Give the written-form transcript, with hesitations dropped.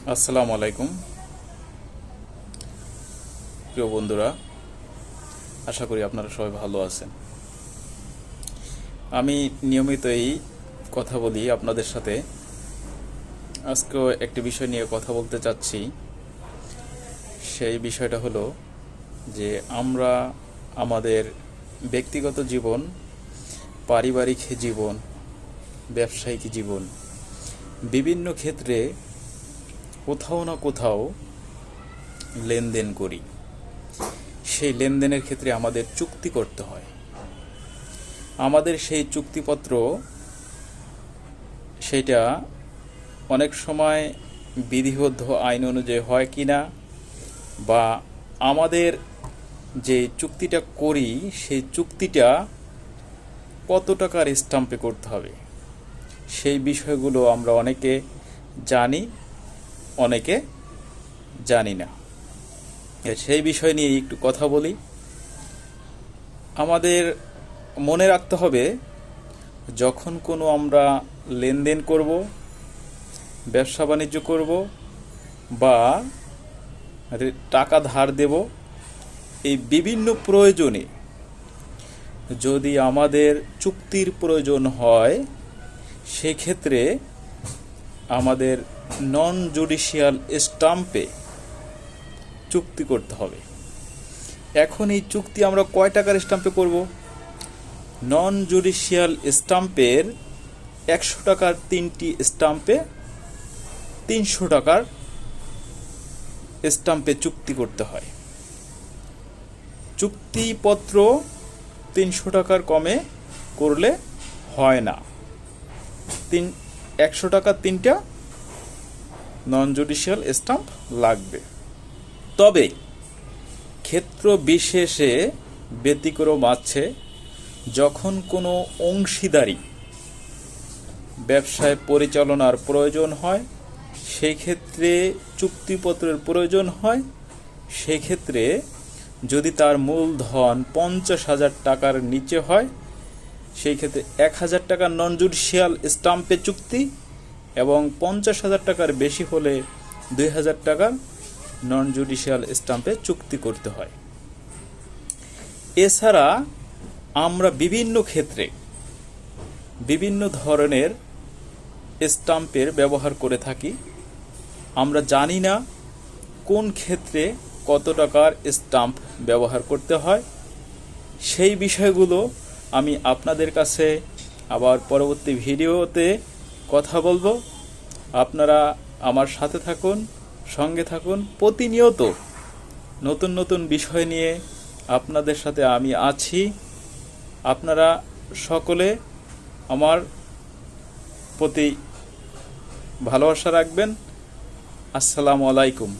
আসসালামু আলাইকুম প্রিয় বন্ধুরা, আশা করি আপনারা সবাই ভালো আছেন। আমি নিয়মিতই কথা বলি আপনাদের সাথে। আজকেও একটি বিষয় নিয়ে কথা বলতে চাচ্ছি। সেই বিষয়টা হলো যে আমরা আমাদের ব্যক্তিগত জীবন, পারিবারিক জীবন, ব্যবসায়িক জীবন বিভিন্ন ক্ষেত্রে কোথাও না কোথাও লেনদেন করি। সেই লেনদেনের ক্ষেত্রে আমাদের চুক্তি করতে হয়। আমাদের সেই চুক্তিপত্র সেটা অনেক সময় বিধিবদ্ধ আইন অনুযায়ী হয় কি না, বা আমাদের যে চুক্তিটা করি সেই চুক্তিটা কত টাকার স্ট্যাম্পে করতে হবে, সেই বিষয়গুলো আমরা অনেকে জানি, অনেকে জানি না। সেই বিষয় নিয়ে একটু কথা বলি। আমাদের মনে রাখতে হবে, যখন কোনো আমরা লেনদেন করব, ব্যবসা বাণিজ্য করব বা টাকা ধার দেব, এই বিভিন্ন প্রয়োজনে যদি আমাদের চুক্তির প্রয়োজন হয়, সেক্ষেত্রে আমাদের নন জুডিশিয়াল স্ট্যাম্পে চুক্তি করতে হবে। এখন এই চুক্তি আমরা কয় টাকার স্ট্যাম্পে করব? নন জুডিশিয়াল স্ট্যাম্পের 100 টাকার 3টি স্ট্যাম্পে 300 টাকার স্ট্যাম্পে চুক্তি করতে হয়। চুক্তিপত্র 300 টাকার কমে করলে হয় না। 100 টাকার 3টা নন জুডিশিয়াল স্ট্যাম্প লাগবে। তবে ক্ষেত্র বিশেষে ব্যতিক্রম আছে। যখন কোনো অংশীদারি ব্যবসায় পরিচালনার প্রয়োজন হয়, সেই ক্ষেত্রে চুক্তিপত্রের প্রয়োজন হয়। সেই ক্ষেত্রে যদি তার মূলধন 50,000 টাকার নিচে হয়, সেই ক্ষেত্রে 1,000 টাকার নন জুডিশিয়াল স্ট্যাম্পে চুক্তি, এবং 50,000 টাকার বেশি হলে 2,000 টাকার নন জুডিশিয়াল স্ট্যাম্পে চুক্তি করতে হয়। এছাড়া আমরা বিভিন্ন ক্ষেত্রে বিভিন্ন ধরনের স্ট্যাম্পের ব্যবহার করে থাকি। আমরা জানি না কোন ক্ষেত্রে কত টাকার স্ট্যাম্প ব্যবহার করতে হয়। সেই বিষয়গুলো আমি আপনাদের কাছে আবার পরবর্তী ভিডিওতে কথা বলবো। আপনারা আমার সাথে থাকুন, সঙ্গে থাকুন। প্রতিনিয়ত নতুন নতুন বিষয় নিয়ে আপনাদের সাথে আমি আছি। আপনারা সকলে আমার প্রতি ভালোবাসা রাখবেন। আসসালামু আলাইকুম।